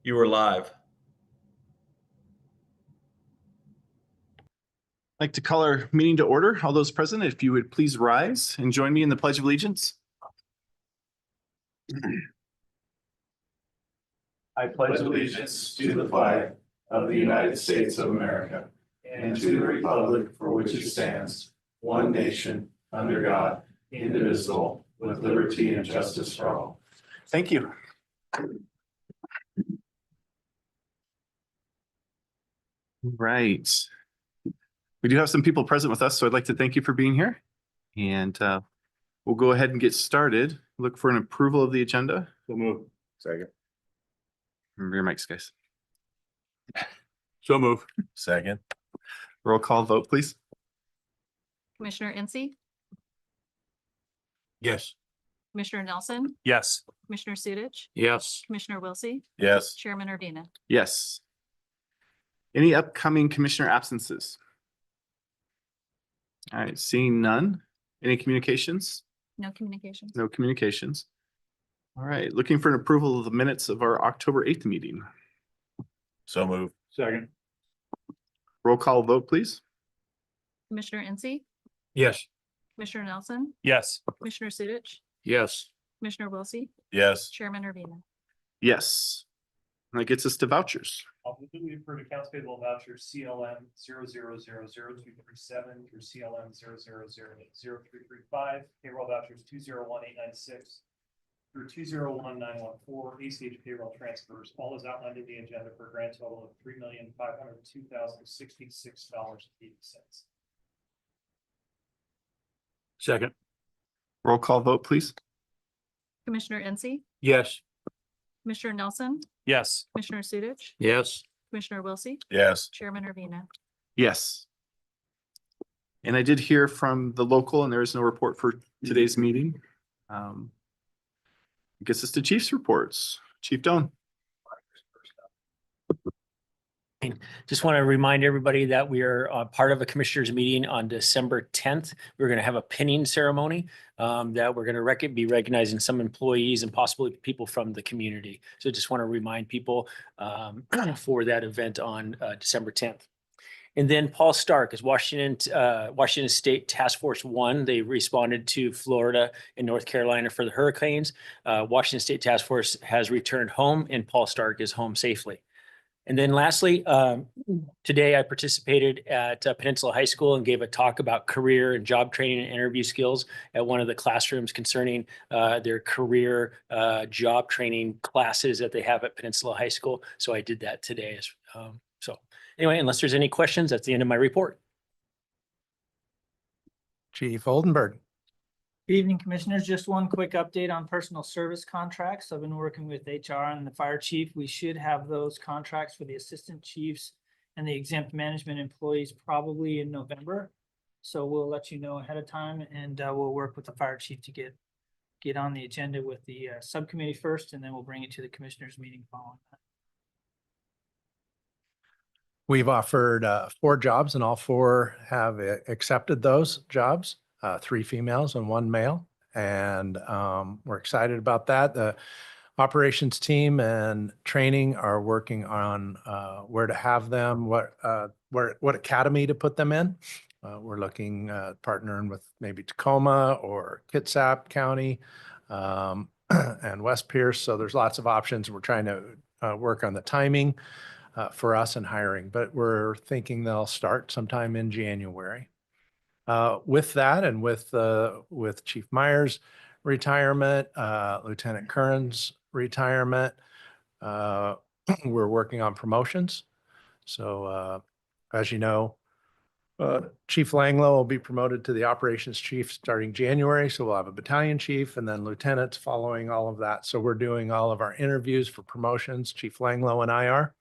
You are live. I'd like to call our meeting to order. All those present, if you would please rise and join me in the Pledge of Allegiance. I pledge allegiance to the flag of the United States of America and to the republic for which it stands, one nation, under God, indivisible, with liberty and justice for all. Thank you. Right. We do have some people present with us, so I'd like to thank you for being here. And we'll go ahead and get started. Look for an approval of the agenda. So move. Second. Remember your mics, guys. So move. Second. Roll call vote, please. Commissioner Incy, Yes. Commissioner Nelson, Yes. Commissioner Sudich, Yes. Commissioner Wilsey, Yes. Chairman Urbina. Yes. Any upcoming commissioner absences? All right, seeing none. Any communications? No communications. No communications. All right, looking for an approval of the minutes of our October 8th meeting. So move. Second. Roll call vote, please. Commissioner Incy, Yes. Commissioner Nelson, Yes. Commissioner Sudich, Yes. Commissioner Wilsey, Yes. Chairman Urbina. Yes. And that gets us to vouchers. I'll move that we approve accounts payable vouchers CLM 0000237 through CLM 0000335, payroll vouchers 201896 through 201914, ACH payroll transfers, all is outlined in the agenda for a grand total of $3,502,066.80. Second. Roll call vote, please. Commissioner Incy, Yes. Commissioner Nelson, Yes. Commissioner Sudich, Yes. Commissioner Wilsey, Yes. Chairman Urbina. Yes. And I did hear from the local, and there is no report for today's meeting. Gets us to chief's reports. Chief Doan. Just want to remind everybody that we are part of a commissioners meeting on December 10th. We're going to have a pinning ceremony that we're going to be recognizing some employees and possibly people from the community. So just want to remind people for that event on December 10th. And then Paul Stark is Washington State Task Force 1. They responded to Florida and North Carolina for the hurricanes. Washington State Task Force has returned home and Paul Stark is home safely. And then lastly, today I participated at Peninsula High School and gave a talk about career and job training and interview skills at one of the classrooms concerning their career job training classes that they have at Peninsula High School. So I did that today. So anyway, unless there's any questions, that's the end of my report. Chief Oldenburg. Good evening, Commissioners. Just one quick update on personal service contracts. I've been working with HR and the fire chief. We should have those contracts for the assistant chiefs and the exempt management employees probably in November. So we'll let you know ahead of time, and we'll work with the fire chief to get on the agenda with the subcommittee first, and then we'll bring it to the commissioners meeting following that. We've offered 4 jobs and all 4 have accepted those jobs. 3 females and 1 male. And we're excited about that. The operations team and training are working on where to have them, what academy to put them in. We're looking at partnering with maybe Tacoma or Kitsap County and West Pierce. So there's lots of options. We're trying to work on the timing for us and hiring, but we're thinking they'll start sometime in January. With that and with Chief Myers' retirement, Lieutenant Curran's retirement, we're working on promotions. So as you know, Chief Langlow will be promoted to the operations chief starting January. So we'll have a battalion chief and then lieutenants following all of that. So we're doing all of our interviews for promotions. Chief Langlow and I are,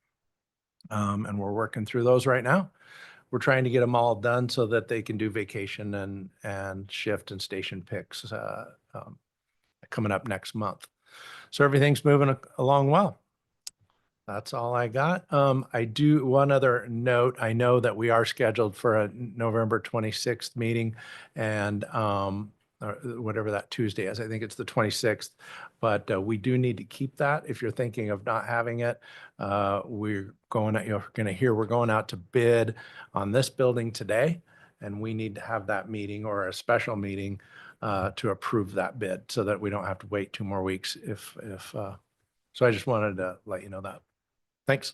and we're working through those right now. We're trying to get them all done so that they can do vacation and shift and station picks coming up next month. So everything's moving along well. That's all I got. One other note, I know that we are scheduled for a November 26th meeting, and or whatever that Tuesday is. I think it's the 26th, but we do need to keep that. If you're thinking of not having it, we're going, you're going to hear we're going out to bid on this building today, and we need to have that meeting or a special meeting to approve that bid so that we don't have to wait 2 more weeks so I just wanted to let you know that. Thanks.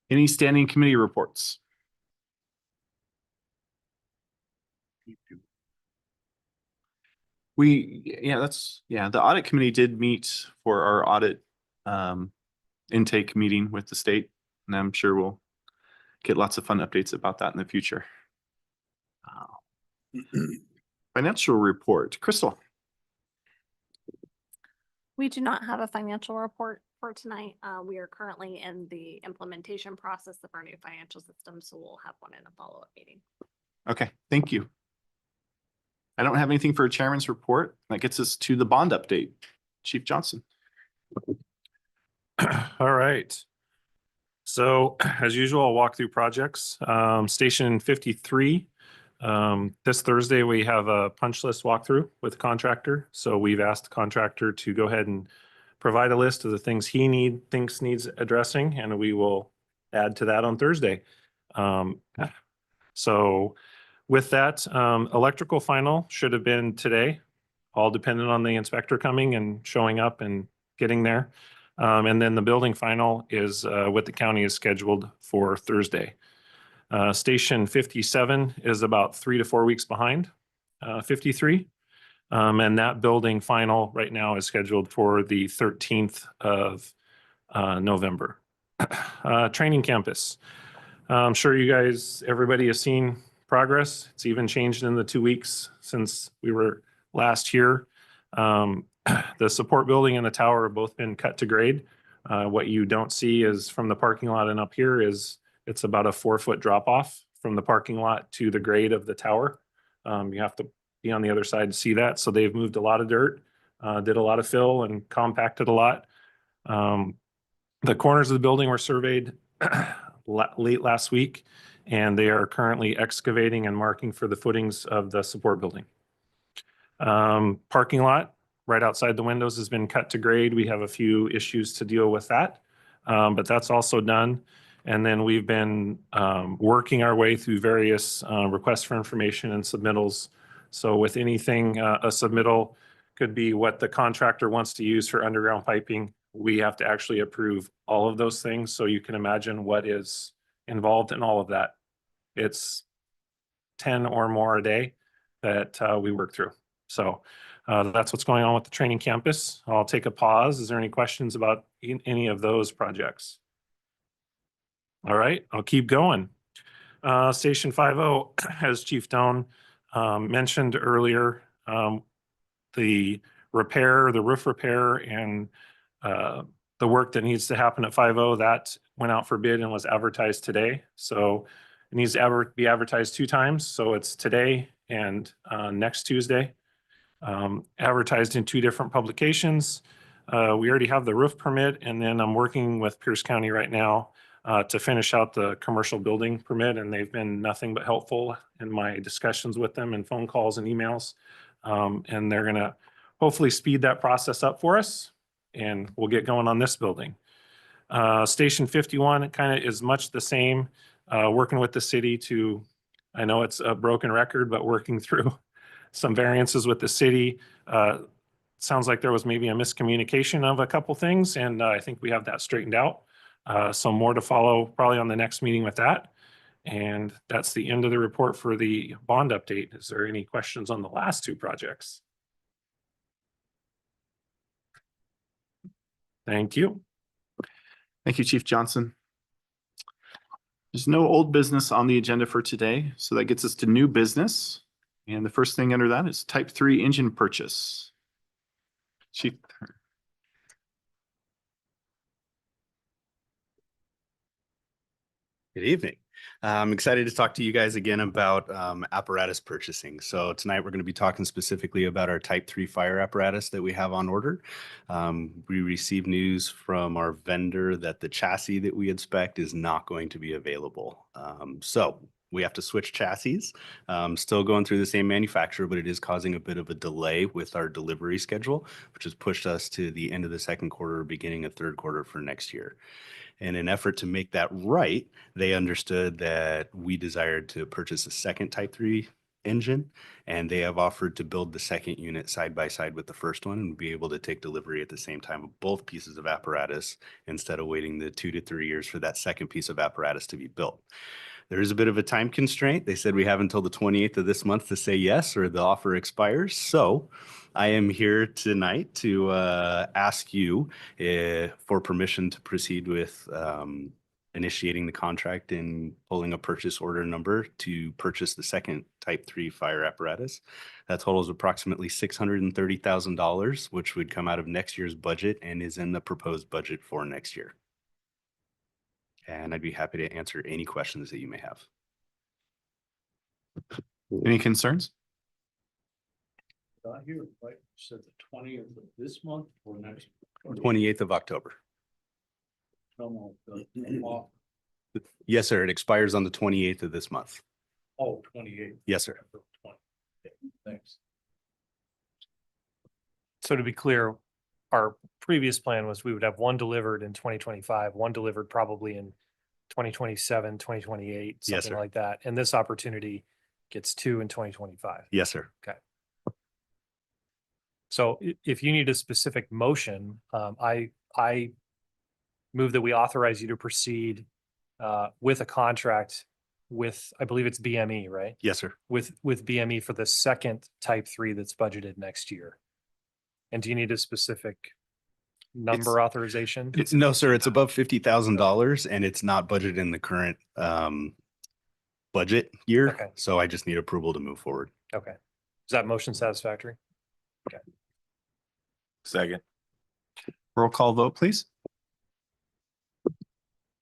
Any standing committee reports? The audit committee did meet for our audit intake meeting with the state, and I'm sure we'll get lots of fun updates about that in the future. Financial report, Crystal. We do not have a financial report for tonight. We are currently in the implementation process of our new financial system, so we'll have one in a follow-up meeting. Okay, thank you. I don't have anything for a chairman's report. That gets us to the bond update. Chief Johnson. All right. So as usual, I'll walk through projects. Station 53. This Thursday, we have a punch list walkthrough with the contractor. So we've asked the contractor to go ahead and provide a list of the things he thinks needs addressing, and we will add to that on Thursday. So with that, electrical final should have been today, all dependent on the inspector coming and showing up and getting there. And then the building final is what the county is scheduled for Thursday. Station 57 is about 3 to 4 weeks behind 53. And that building final right now is scheduled for the 13th of November. Training campus. I'm sure you guys, everybody has seen progress. It's even changed in the 2 weeks since we were last here. The support building and the tower have both been cut to grade. What you don't see is from the parking lot and up here is it's about a 4-foot drop off from the parking lot to the grade of the tower. You have to be on the other side to see that. So they've moved a lot of dirt, did a lot of fill and compacted a lot. The corners of the building were surveyed late last week, and they are currently excavating and marking for the footings of the support building. Parking lot right outside the windows has been cut to grade. We have a few issues to deal with that, but that's also done. And then we've been working our way through various requests for information and submittals. So with anything, a submittal could be what the contractor wants to use for underground piping. We have to actually approve all of those things. So you can imagine what is involved in all of that. It's 10 or more a day that we work through. So that's what's going on with the training campus. I'll take a pause. Is there any questions about any of those projects? All right, I'll keep going. Station 50, as Chief Doan mentioned earlier, the repair, the roof repair and the work that needs to happen at 50, that went out for bid and was advertised today. So it needs to be advertised 2 times. So it's today and next Tuesday. Advertised in 2 different publications. We already have the roof permit, and then I'm working with Pierce County right now to finish out the commercial building permit, and they've been nothing but helpful in my discussions with them and phone calls and emails. And they're gonna hopefully speed that process up for us, and we'll get going on this building. Station 51, it kind of is much the same, working with the city to, I know it's a broken record, but working through some variances with the city. Sounds like there was maybe a miscommunication of a couple things, and I think we have that straightened out. So more to follow probably on the next meeting with that. And that's the end of the report for the bond update. Is there any questions on the last 2 projects? Thank you. Thank you, Chief Johnson. There's no old business on the agenda for today, so that gets us to new business. And the first thing under that is type 3 engine purchase. Chief. Good evening. I'm excited to talk to you guys again about apparatus purchasing. So tonight we're going to be talking specifically about our Type 3 fire apparatus that we have on order. We received news from our vendor that the chassis that we had spec'd is not going to be available. So we have to switch chassis. Still going through the same manufacturer, but it is causing a bit of a delay with our delivery schedule, which has pushed us to the end of the second quarter, beginning of third quarter for next year. In an effort to make that right, they understood that we desired to purchase a second Type 3 engine, and they have offered to build the second unit side by side with the first one and be able to take delivery at the same time of both pieces of apparatus instead of waiting the 2 to 3 years for that second piece of apparatus to be built. There is a bit of a time constraint. They said we have until the 28th of this month to say yes, or the offer expires. So I am here tonight to ask you for permission to proceed with initiating the contract and pulling a purchase order number to purchase the second Type 3 fire apparatus. That totals approximately $630,000, which would come out of next year's budget and is in the proposed budget for next year. And I'd be happy to answer any questions that you may have. Any concerns? Not here, right? Said the 20th of this month or next? 28th of October. No, no, Yes, sir. It expires on the 28th of this month. Oh, 28th. Yes, sir. Thanks. So to be clear, our previous plan was we would have one delivered in 2025, one delivered probably in 2027, 2028, Yes, something sir. like that. And this opportunity gets two in 2025. Yes, sir. So if you need a specific motion, I move that we authorize you to proceed with a contract with, I believe it's BME, right? Yes, sir. With BME for the second Type 3 that's budgeted next year. And do you need a specific number authorization? No, sir. It's above $50,000 and it's not budgeted in the current budget year. Okay. So I just need approval to move forward. Okay. Is that motion satisfactory? Second. Roll call vote, please.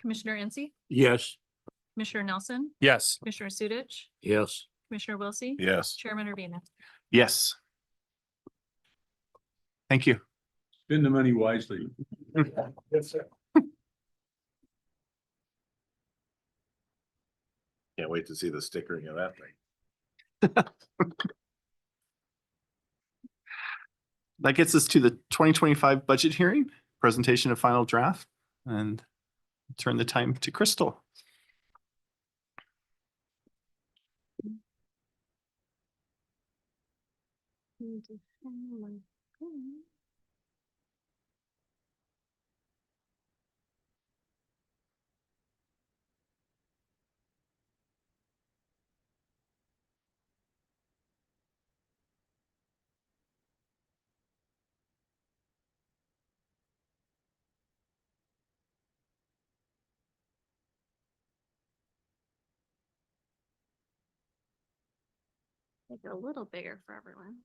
Commissioner Incy, Yes. Commissioner Nelson, Yes. Commissioner Sudich, Yes. Commissioner Wiltie. Yes. Chairman Urbina. Yes. Thank you. Spend the money wisely. Yes, sir. Can't wait to see the stickering of that thing. That gets us to the 2025 budget hearing, presentation of final draft, and turn the time to Crystal. Make it a little bigger for everyone.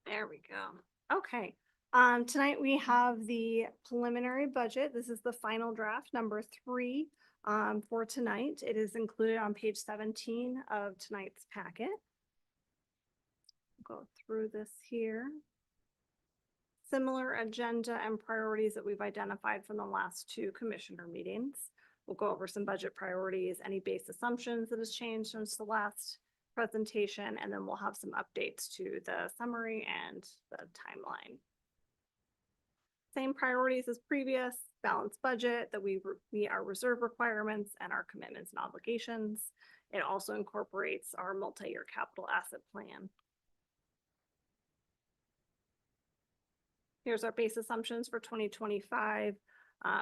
There we go. Okay. Tonight we have the preliminary budget. This is the final draft, number 3, for tonight. It is included on page 17 of tonight's packet. Go through this here. Similar agenda and priorities that we've identified from the last 2 commissioner meetings. We'll go over some budget priorities, any base assumptions that has changed since the last presentation, and then we'll have some updates to the summary and the timeline. Same priorities as previous, balanced budget, that we meet our reserve requirements and our commitments and obligations. It also incorporates our multi-year capital asset plan. Here's our base assumptions for 2025.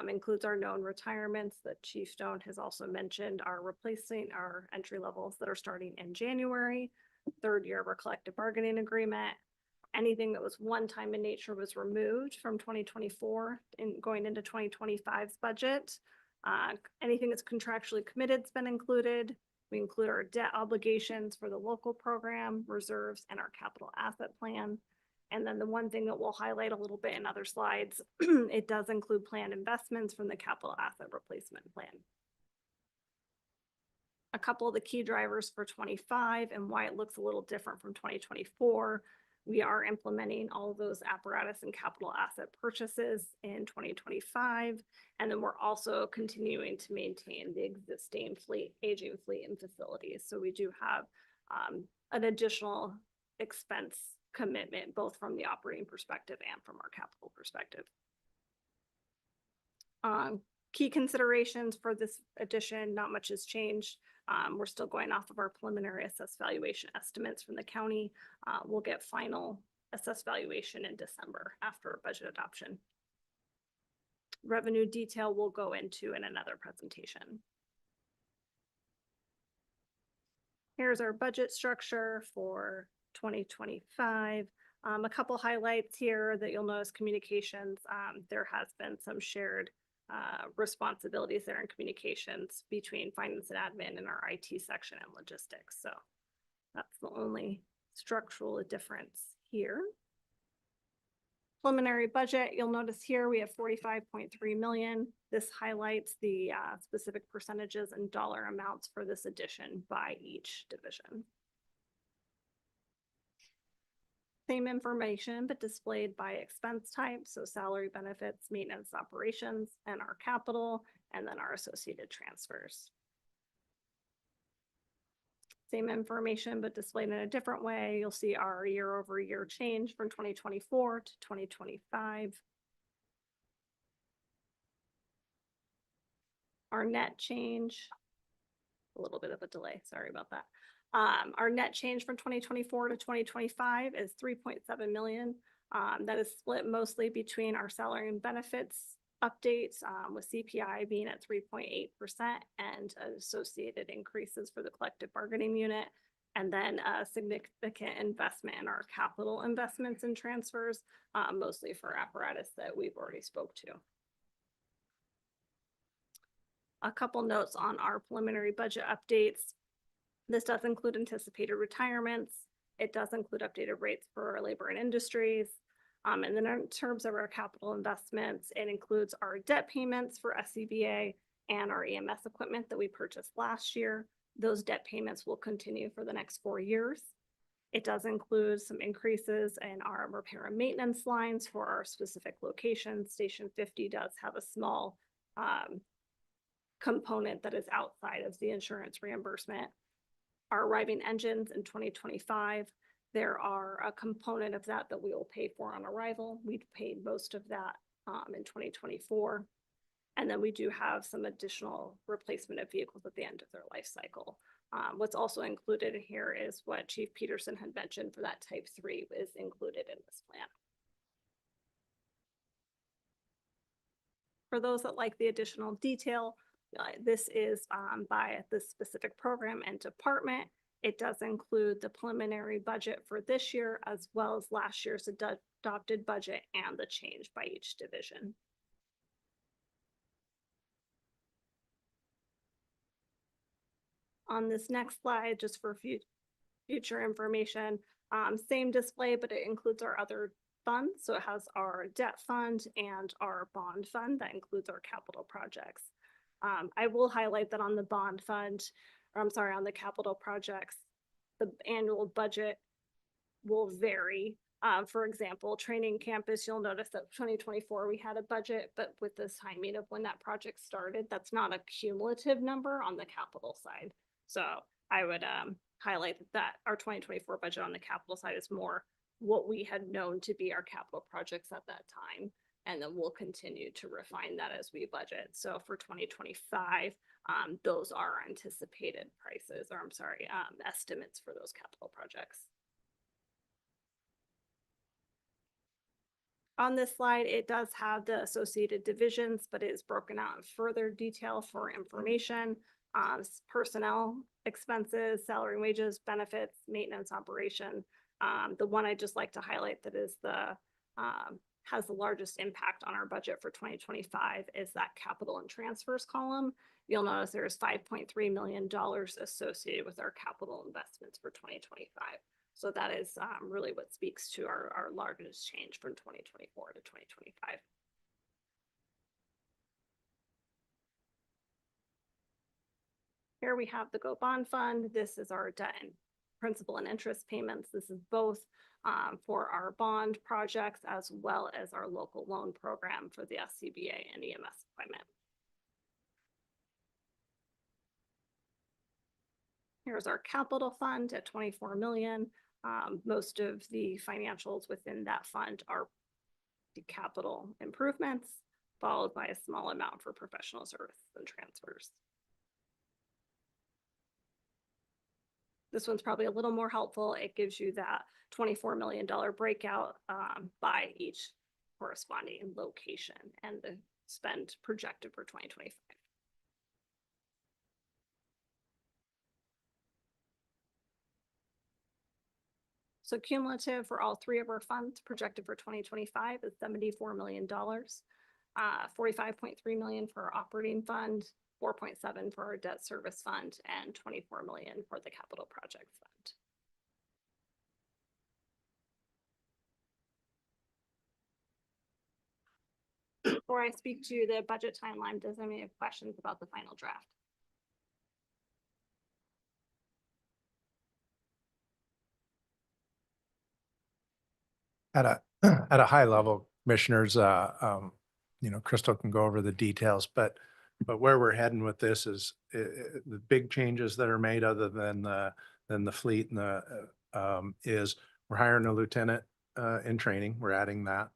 Includes our known retirements that Chief Stone has also mentioned are replacing our entry levels that are starting in January, 3rd year of our collective bargaining agreement. Anything that was one time in nature was removed from 2024 and going into 2025's budget. Anything that's contractually committed has been included. We include our debt obligations for the local program, reserves, and our capital asset plan. And then the one thing that we'll highlight a little bit in other slides, it does include planned investments from the capital asset replacement plan. A couple of the key drivers for 25 and why it looks a little different from 2024. We are implementing all of those apparatus and capital asset purchases in 2025. And then we're also continuing to maintain the existing fleet, aging fleet and facilities. So we do have an additional expense commitment, both from the operating perspective and from our capital perspective. Key considerations for this addition, not much has changed. We're still going off of our preliminary assessed valuation estimates from the county. We'll get final assessed valuation in December after budget adoption. Revenue detail we'll go into in another presentation. Here's our budget structure for 2025. A couple highlights here that you'll notice: communications. There has been some shared responsibilities there in communications between finance and admin and our IT section and logistics. So that's the only structural difference here. Preliminary budget, you'll notice here we have 45.3 million. This highlights the specific percentages and dollar amounts for this addition by each division. Same information, but displayed by expense type. So salary, benefits, maintenance, operations, and our capital, and then our associated transfers. Same information, but displayed in a different way. You'll see our year-over-year change from 2024 to 2025. Our net change, a little bit of a delay, sorry about that. Our net change from 2024 to 2025 is 3.7 million. That is split mostly between our salary and benefits updates, with CPI being at 3.8% and associated increases for the collective bargaining unit, and then a significant investment in our capital investments and transfers, mostly for apparatus that we've already spoke to. A couple notes on our preliminary budget updates. This does include anticipated retirements. It does include updated rates for our labor and industries. And then in terms of our capital investments, it includes our debt payments for SCBA and our EMS equipment that we purchased last year. Those debt payments will continue for the next 4 years. It does include some increases in our repair and maintenance lines for our specific locations. Station 50 does have a small component that is outside of the insurance reimbursement. Our arriving engines in 2025, there are a component of that that we will pay for on arrival. We've paid most of that in 2024. And then we do have some additional replacement of vehicles at the end of their life cycle. What's also included in here is what Chief Peterson had mentioned for that type 3 is included in this plan. For those that like the additional detail, this is by the specific program and department. It does include the preliminary budget for this year, as well as last year's adopted budget and the change by each division. On this next slide, just for future information, same display, but it includes our other funds. So it has our debt fund and our bond fund that includes our capital projects. I will highlight that on the bond fund, or I'm sorry, on the capital projects, the annual budget will vary. For example, training campus, you'll notice that 2024 we had a budget, but with the timing of when that project started, that's not a cumulative number on the capital side. So I would highlight that our 2024 budget on the capital side is more what we had known to be our capital projects at that time. And then we'll continue to refine that as we budget. So for 2025, those are anticipated prices, or I'm sorry, estimates for those capital projects. On this slide, it does have the associated divisions, but it is broken out in further detail for information. Personnel expenses, salary and wages, benefits, maintenance, operation. The one I just like to highlight that is the has the largest impact on our budget for 2025 is that capital and transfers column. You'll notice there's $5.3 million associated with our capital investments for 2025. So that is really what speaks to our largest change from 2024 to 2025. Here we have the Go Bond Fund. This is our debt and principal and interest payments. This is both for our bond projects as well as our local loan program for the SCBA and EMS equipment. Here's our capital fund at 24 million. Most of the financials within that fund are the capital improvements, followed by a small amount for professional services and transfers. This one's probably a little more helpful. It gives you that $24 million breakout by each corresponding location and the spend projected for 2025. So cumulative for all three of our funds projected for 2025 is $74 million. 45.3 million for our operating fund, 4.7 for our debt service fund, and 24 million for the capital projects fund. Before I speak to the budget timeline, does anyone have questions about the final draft? At a high level, commissioners, Crystal can go over the details, but where we're heading with this is the big changes that are made other than the fleet and is we're hiring a lieutenant in training. We're adding that.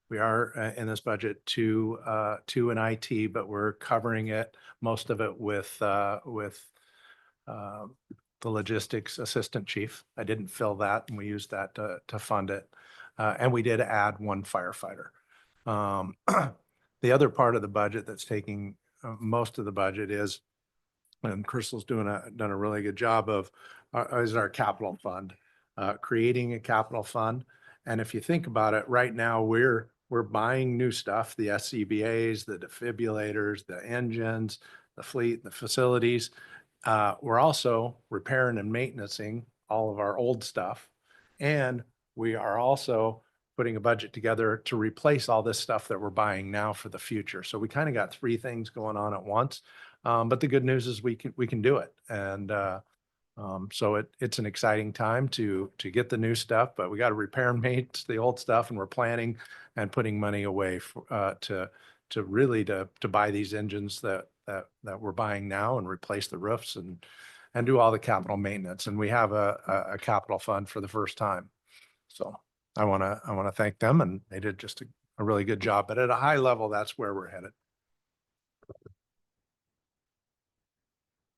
We are in this budget to an IT, but we're covering it, most of it with the logistics assistant chief. I didn't fill that, and we used that to fund it. And we did add one firefighter. The other part of the budget that's taking most of the budget is, and Crystal's done a really good job of, is our capital fund, creating a capital fund. And if you think about it, right now we're buying new stuff, the SCBAs, the defibrillators, the engines, the fleet, the facilities. We're also repairing and maintaining all of our old stuff. And we are also putting a budget together to replace all this stuff that we're buying now for the future. So we kind of got three things going on at once. But the good news is we can do it. And so it's an exciting time to get the new stuff, but we got to repair and maintain the old stuff, and we're planning and putting money away for, to really buy these engines that we're buying now and replace the roofs and do all the capital maintenance. And we have a capital fund for the first time. So I want to thank them, and they did just a really good job. But at a high level, that's where we're headed.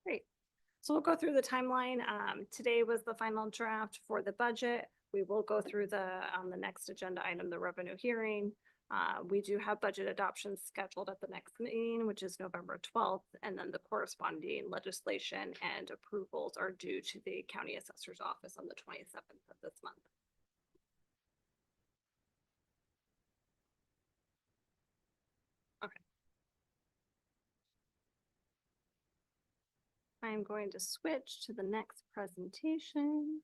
Great. So we'll go through the timeline. Today was the final draft for the budget. We will go through on the next agenda item, the revenue hearing. We do have budget adoption scheduled at the next meeting, which is November 12th, and then the corresponding legislation and approvals are due to the county assessor's office on the 27th of this month. Okay. I'm going to switch to the next presentation.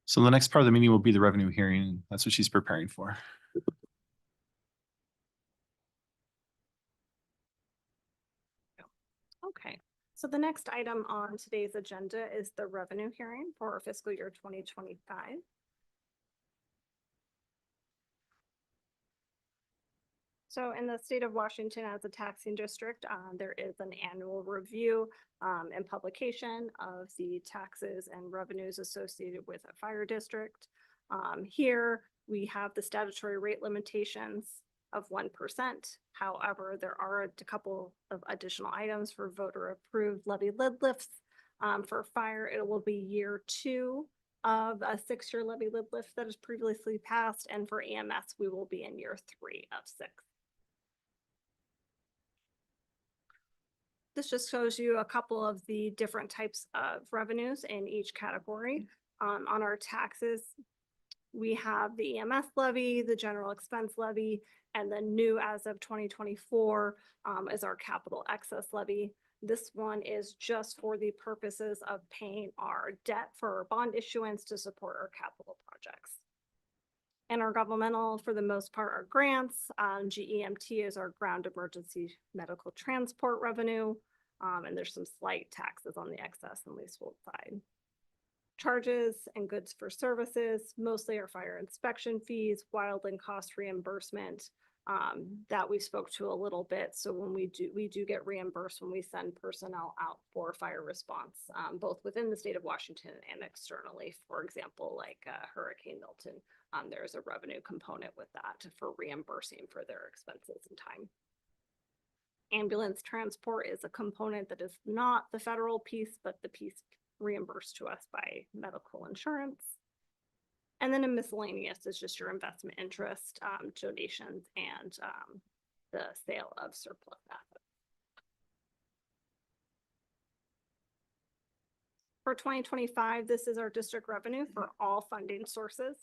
So the next part of the meeting will be the revenue hearing. That's what she's preparing for. Okay, so the next item on today's agenda is the revenue hearing for fiscal year 2025. So in the state of Washington, as a taxing district, there is an annual review and publication of the taxes and revenues associated with a fire district. Here we have the statutory rate limitations of 1%. However, there are a couple of additional items for voter approved levy lid lifts. For fire, it will be year 2 of a 6-year levy lid lift that is previously passed. And for EMS, we will be in year 3 of 6. This just shows you a couple of the different types of revenues in each category. On our taxes, We have the EMS levy, the general expense levy, and the new as of 2024 is our capital excess levy. This one is just for the purposes of paying our debt for our bond issuance to support our capital projects. Intergovernmental, for the most part, are grants. GEMT is our ground emergency medical transport revenue. And there's some slight taxes on the excess and leasehold side. Charges and goods for services, mostly are fire inspection fees, wildland cost reimbursement, that we spoke to a little bit. So when we do get reimbursed when we send personnel out for fire response, both within the state of Washington and externally. For example, like Hurricane Milton, there's a revenue component with that for reimbursing for their expenses and time. Ambulance transport is a component that is not the federal piece, but the piece reimbursed to us by medical insurance. And then a miscellaneous is just your investment interest, donations, and the sale of surplus assets. For 2025, this is our district revenue for all funding sources.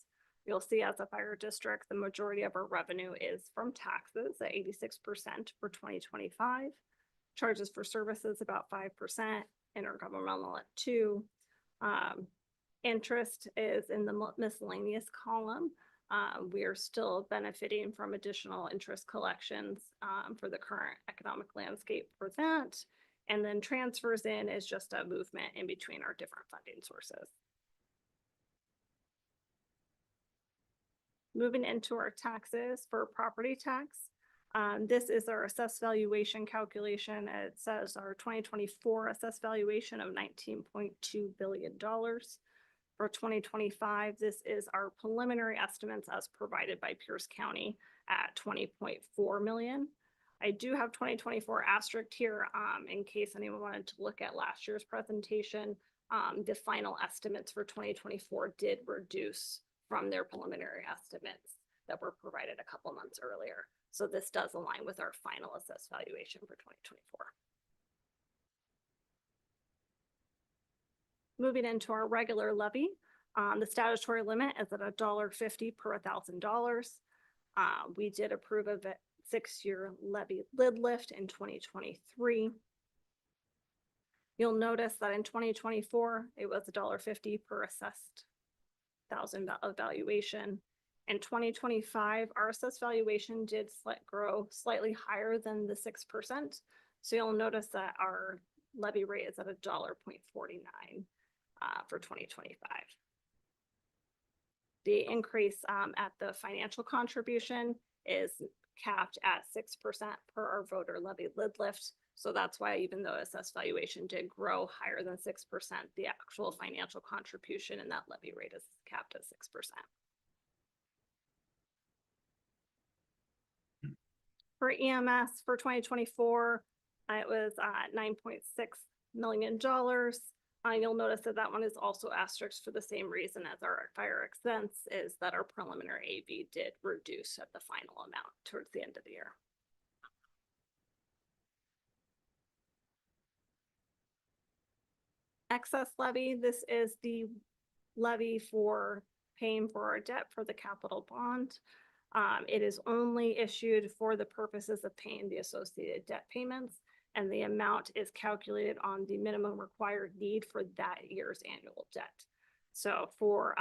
You'll see as a fire district, the majority of our revenue is from taxes at 86% for 2025. Charges for services about 5%, intergovernmental at 2%. Interest is in the miscellaneous column. We are still benefiting from additional interest collections for the current economic landscape for that. And then transfers in is just a movement in between our different funding sources. Moving into our taxes for property tax. This is our assessed valuation calculation. It says our 2024 assessed valuation of $19.2 billion. For 2025, this is our preliminary estimates as provided by Pierce County at $20.4 million. I do have 2024 asterisk here in case anyone wanted to look at last year's presentation. The final estimates for 2024 did reduce from their preliminary estimates that were provided a couple months earlier. So this does align with our final assessed valuation for 2024. Moving into our regular levy, the statutory limit is at $1.50 per $1,000. We did approve of a 6-year levy lid lift in 2023. You'll notice that in 2024, it was $1.50 per assessed $1,000 valuation. In 2025, our assessed valuation did grow slightly higher than the 6%. So you'll notice that our levy rate is at $1.49 for 2025. The increase at the financial contribution is capped at 6% per our voter levy lid lift. So that's why even though assessed valuation did grow higher than 6%, the actual financial contribution in that levy rate is capped at 6%. For EMS for 2024, it was $9.6 million. You'll notice that that one is also asterisked for the same reason as our fire expense, is that our preliminary AV did reduce at the final amount towards the end of the year. Excess levy, this is the levy for paying for our debt for the capital bond. It is only issued for the purposes of paying the associated debt payments, and the amount is calculated on the minimum required need for that year's annual debt. So for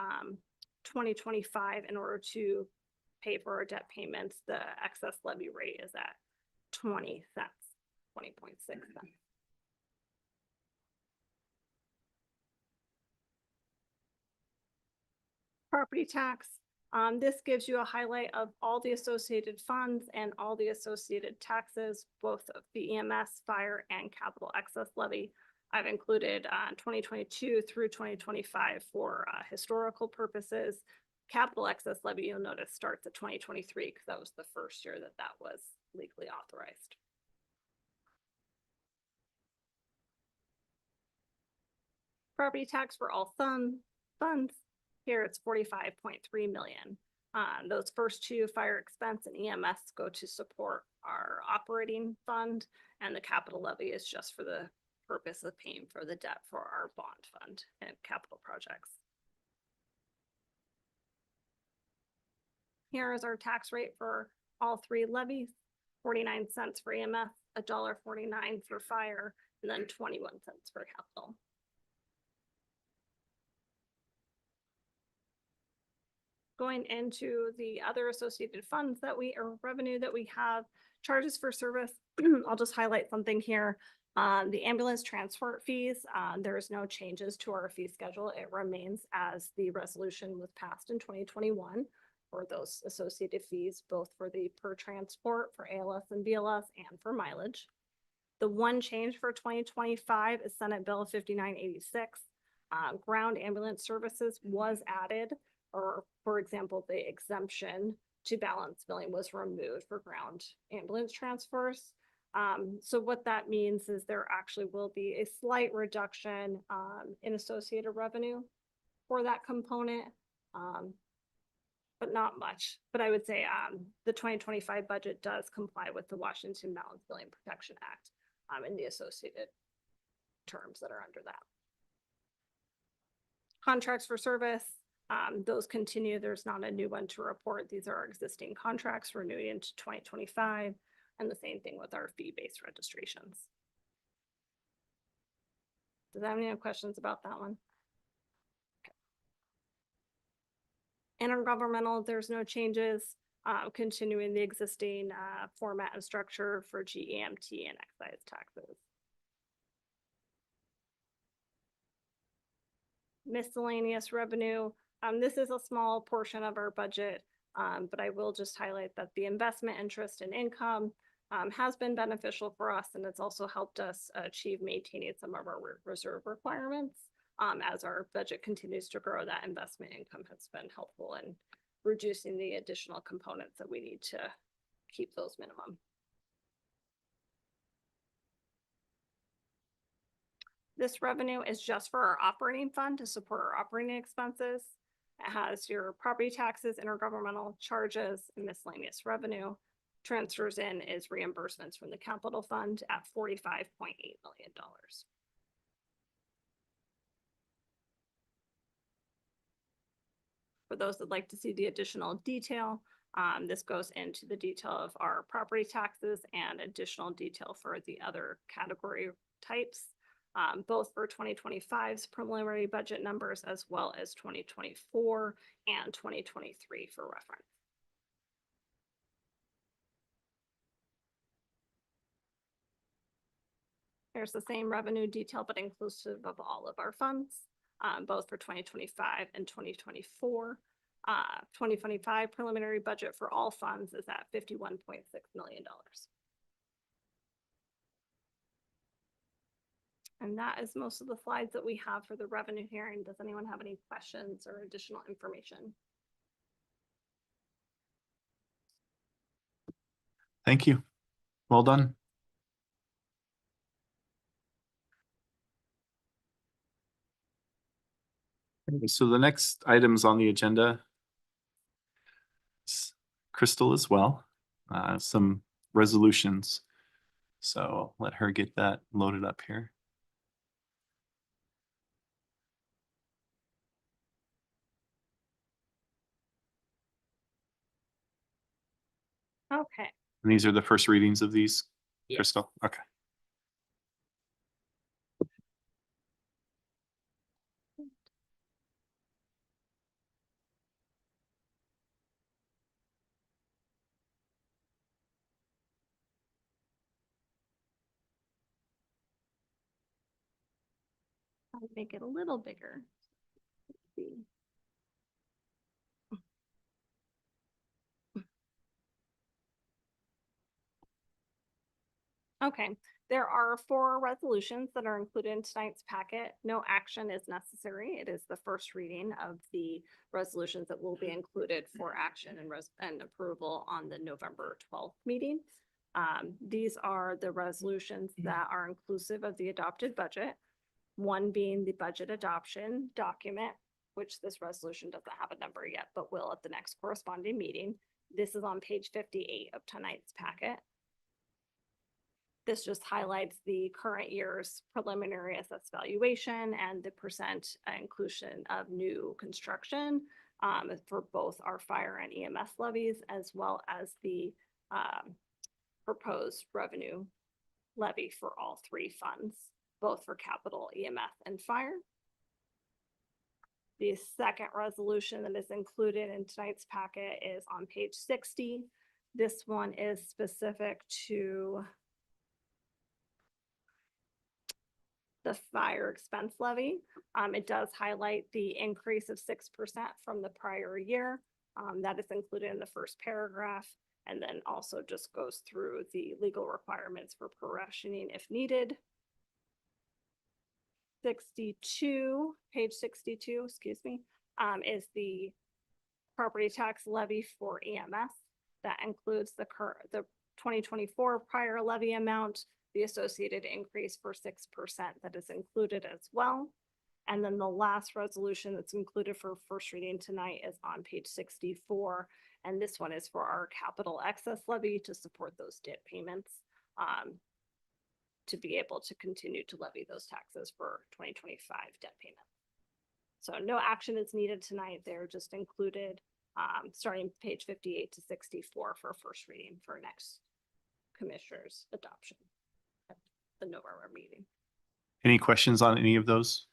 2025, in order to pay for our debt payments, the excess levy rate is at 20 cents, 20.6 cents. Property tax. This gives you a highlight of all the associated funds and all the associated taxes, both of the EMS, fire, and capital excess levy. I've included 2022 through 2025 for historical purposes. Capital excess levy, you'll notice, starts at 2023 because that was the first year that that was legally authorized. Property tax for all funds. Here it's $45.3 million. Those first two, fire expense and EMS, go to support our operating fund, and the capital levy is just for the purpose of paying for the debt for our bond fund and capital projects. Here is our tax rate for all three levies, 49 cents for EMS, $1.49 for fire, and then 21 cents for capital. Going into the other associated funds that or revenue that we have, charges for service, I'll just highlight something here. The ambulance transport fees, there is no changes to our fee schedule. It remains as the resolution was passed in 2021 for those associated fees, both for the per transport for ALS and BLS and for mileage. The one change for 2025 is Senate Bill 5986. Ground ambulance services was added, or for example, the exemption to balance billing was removed for ground ambulance transfers. So what that means is there actually will be a slight reduction in associated revenue for that component, but not much. But I would say the 2025 budget does comply with the Washington Balance Billing Protection Act and the associated terms that are under that. Contracts for service, those continue. There's not a new one to report. These are our existing contracts renewing into 2025, and the same thing with our fee-based registrations. Does that have any questions about that one? Intergovernmental, there's no changes, continuing the existing format and structure for GEMT and excise taxes. Miscellaneous revenue, this is a small portion of our budget, but I will just highlight that the investment interest and income has been beneficial for us, and it's also helped us achieve maintaining some of our reserve requirements. As our budget continues to grow, that investment income has been helpful in reducing the additional components that we need to keep those minimum. This revenue is just for our operating fund to support our operating expenses. It has your property taxes, intergovernmental charges, and miscellaneous revenue. Transfers in is reimbursements from the capital fund at $45.8 million. For those that like to see the additional detail, this goes into the detail of our property taxes and additional detail for the other category types, both for 2025's preliminary budget numbers as well as 2024 and 2023 for reference. There's the same revenue detail, but inclusive of all of our funds, both for 2025 and 2024. 2025 preliminary budget for all funds is at $51.6 million. And that is most of the slides that we have for the revenue hearing. Does anyone have any questions or additional information? Thank you. Well done. So the next items on the agenda, Crystal as well, some resolutions. So I'll let her get that loaded up here. Okay. And these are the first readings of these, Yes. Crystal? Okay. I'll make it a little bigger. Let's see. Okay, there are 4 resolutions that are included in tonight's packet. No action is necessary. It is the first reading of the resolutions that will be included for action and approval on the November 12th meeting. These are the resolutions that are inclusive of the adopted budget. One being the budget adoption document, which this resolution doesn't have a number yet, but will at the next corresponding meeting. This is on page 58 of tonight's packet. This just highlights the current year's preliminary assessed valuation and the percent inclusion of new construction for both our fire and EMS levies, as well as the proposed revenue levy for all three funds, both for capital, EMS, and fire. The second resolution that is included in tonight's packet is on page 60. This one is specific to the fire expense levy. It does highlight the increase of 6% from the prior year. That is included in the first paragraph, and then also just goes through the legal requirements for prorationing if needed. 62, page 62, excuse me, is the property tax levy for EMS. That includes the 2024 prior levy amount, the associated increase for 6% that is included as well. And then the last resolution that's included for first reading tonight is on page 64. And this one is for our capital excess levy to support those debt payments, to be able to continue to levy those taxes for 2025 debt payment. So no action is needed tonight. They're just included, starting page 58 to 64 for first reading for next commissioner's adoption at the November meeting. Any questions on any of those?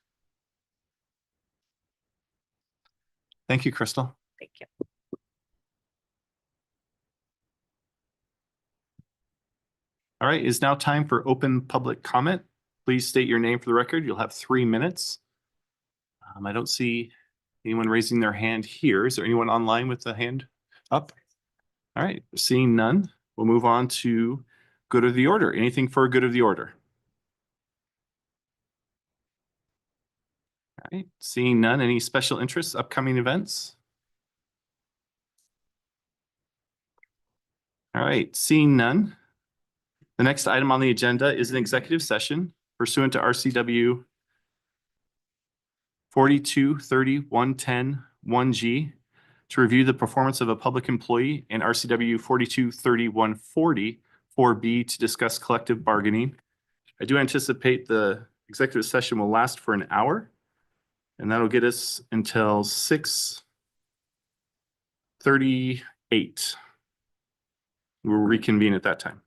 Thank you, Crystal. Thank you. All right, it's now time for open public comment. Please state your name for the record. You'll have 3 minutes. I don't see anyone raising their hand here. Is there anyone online with a hand up? All right, seeing none, we'll move on to good of the order. Anything for good of the order? All right, seeing none, any special interests, upcoming events? All right, seeing none. The next item on the agenda is an executive session pursuant to RCW 4230-110-1G to review the performance of a public employee, and RCW 4230-140-4B to discuss collective bargaining. I do anticipate the executive session will last for an hour, and that'll get us until 6:38. We'll reconvene at that time.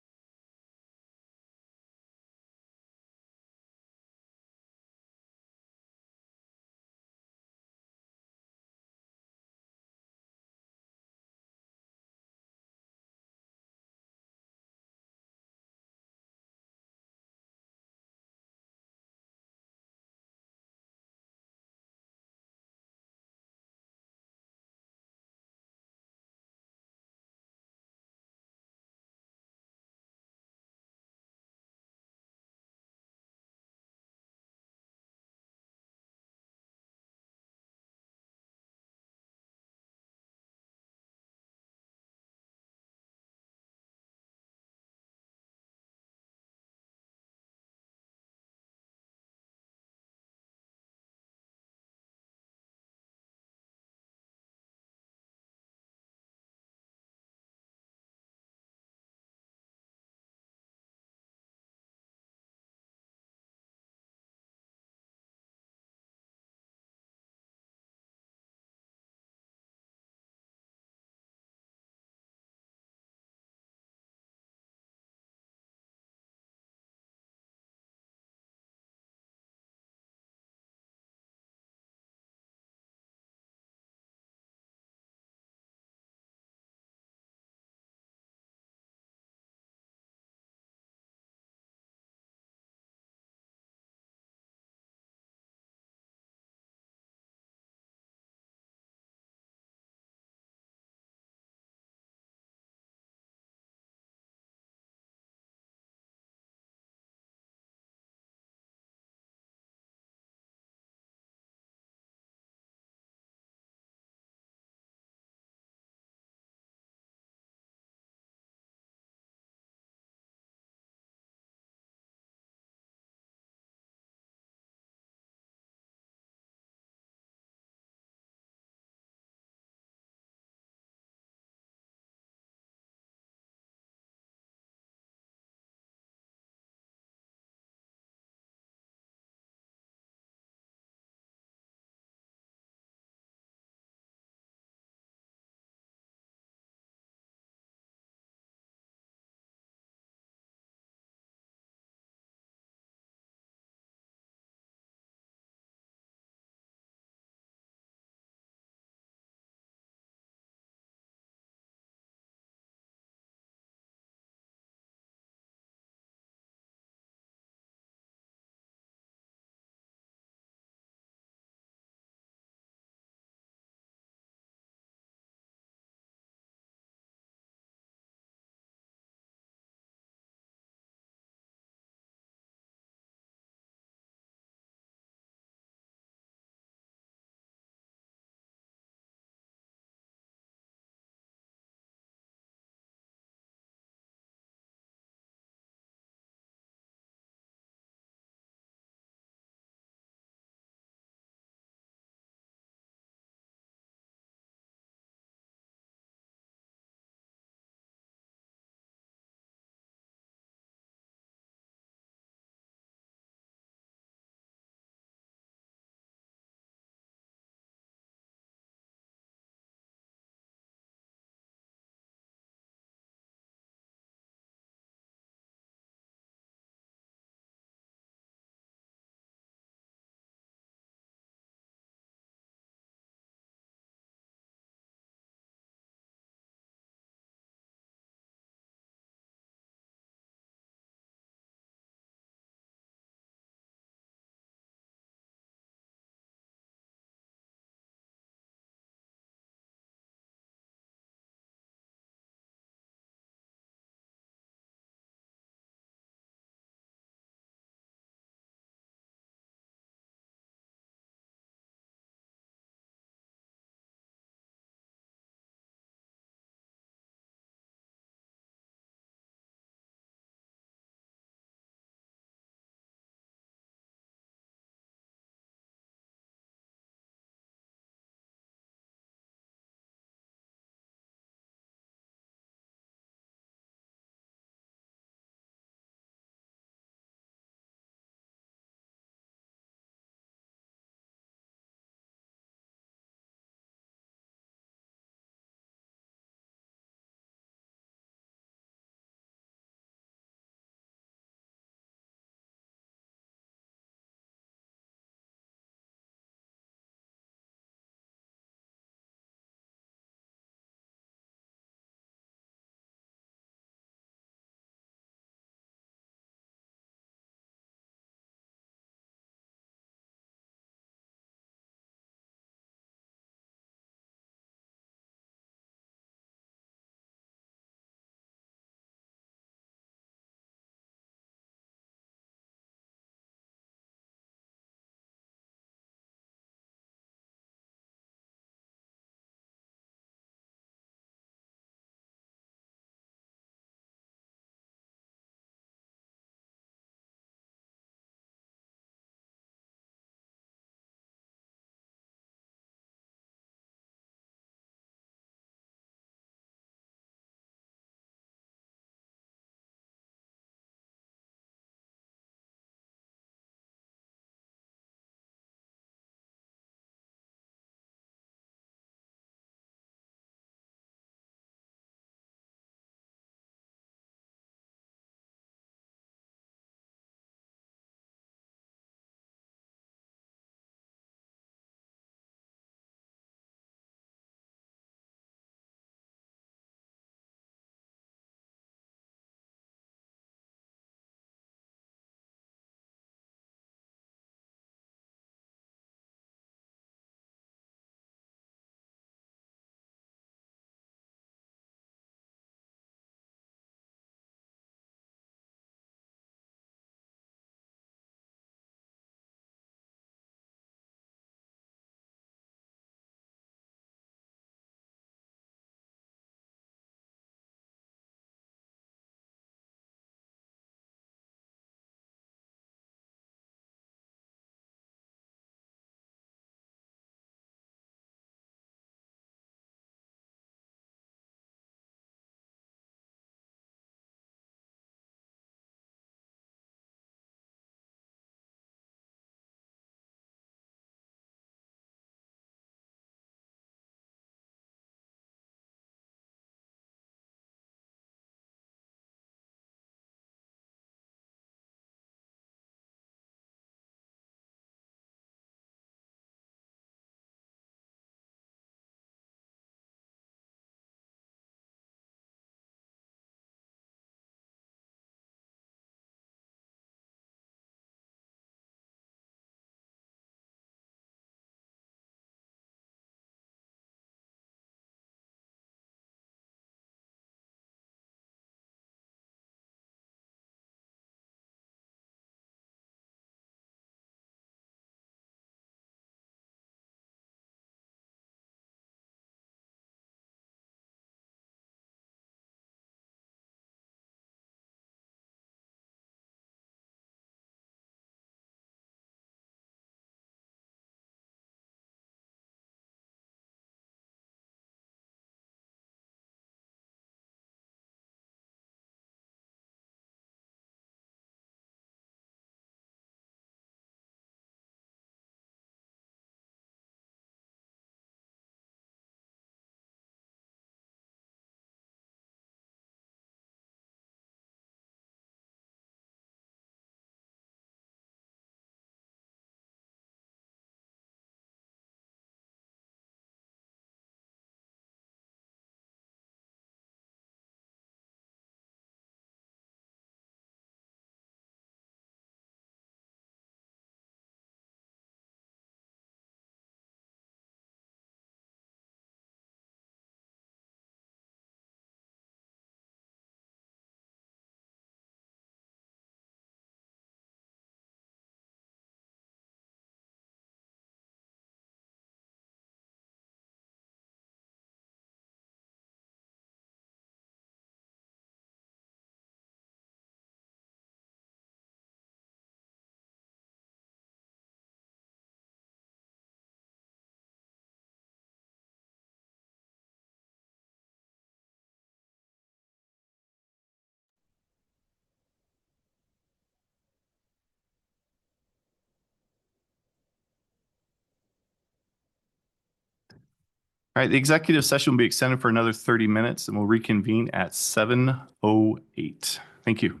All right, the executive session will be extended for another 30 minutes and we'll reconvene at 7:08. Thank you.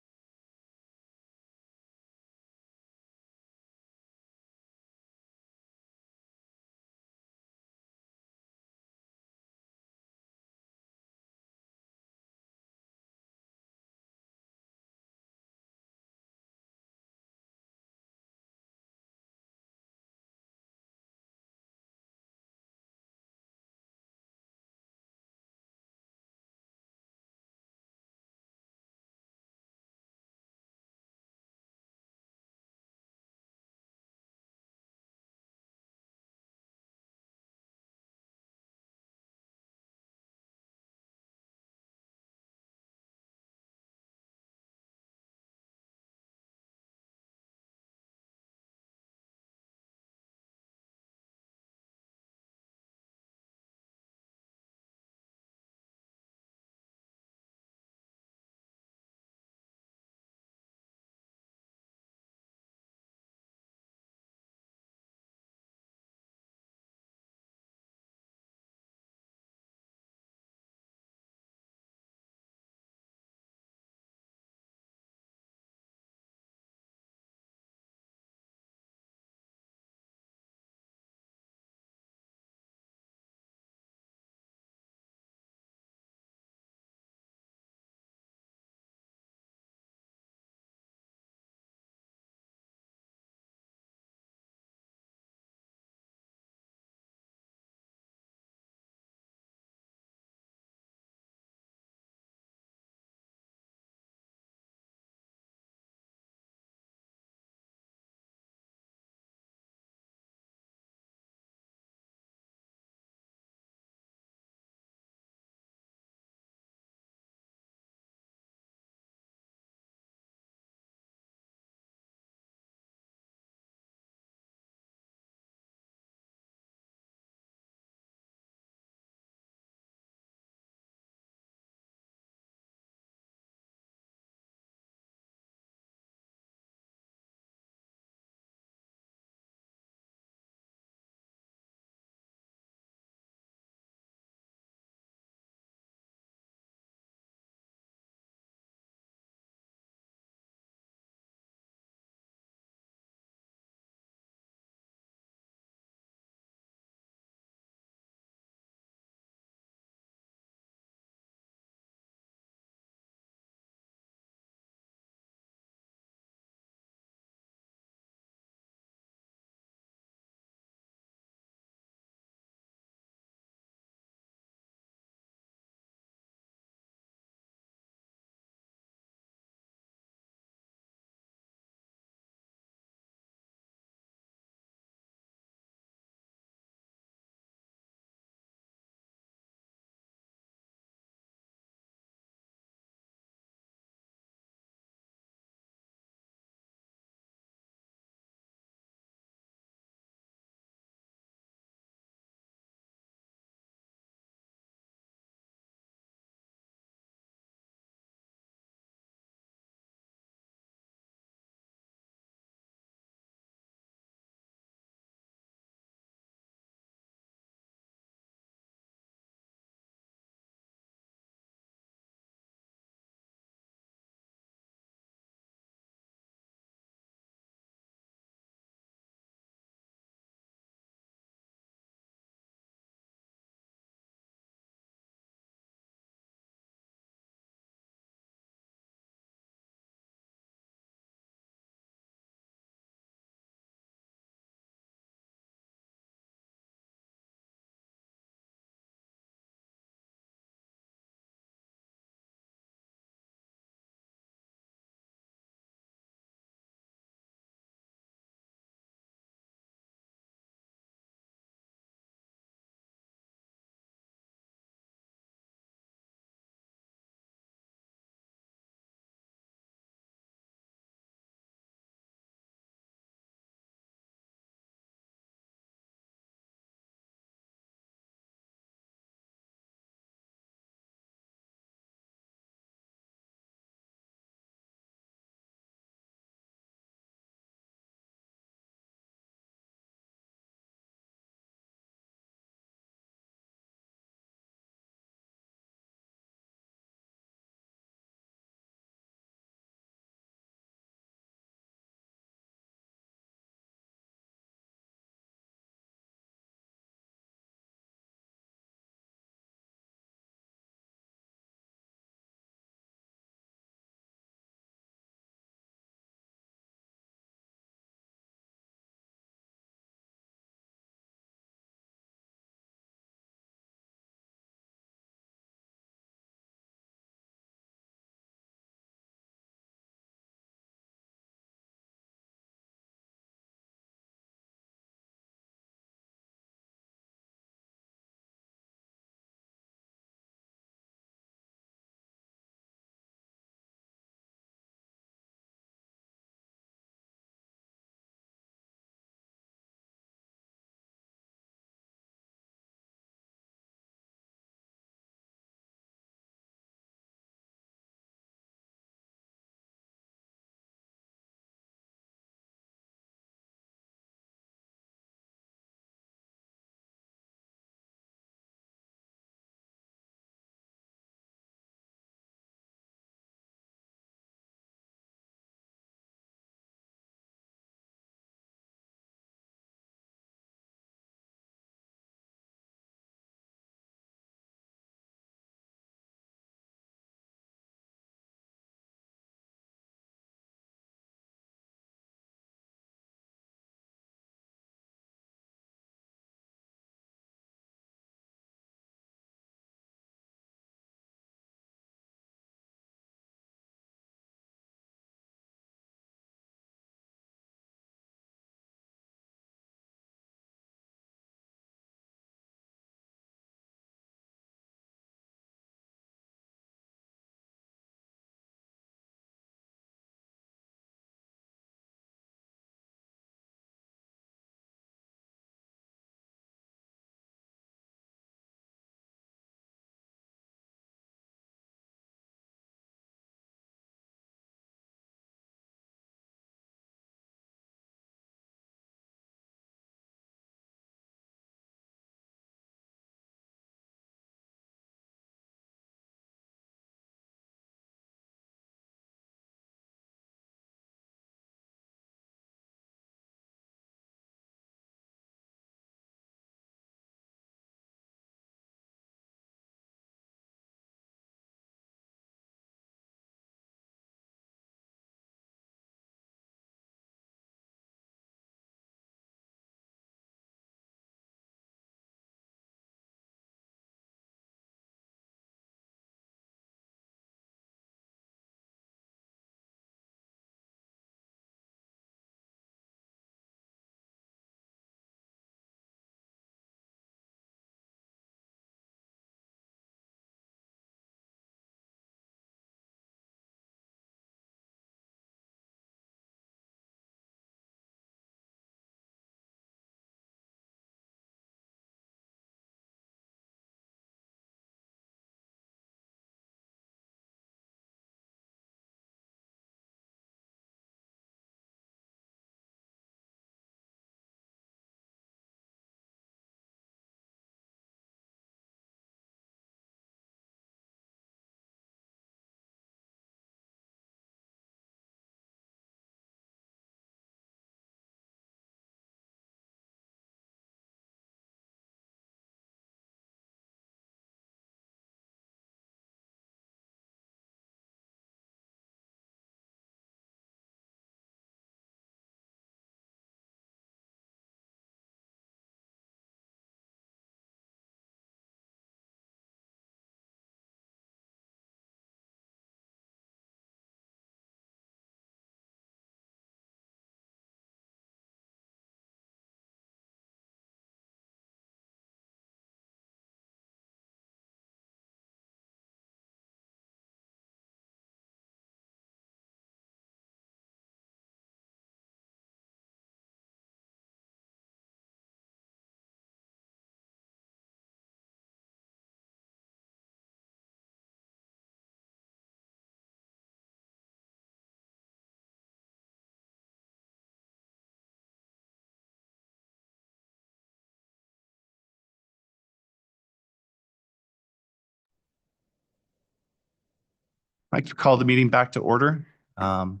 I'd like to call the meeting back to order. No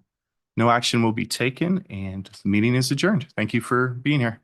action will be taken and the meeting is adjourned. Thank you for being here.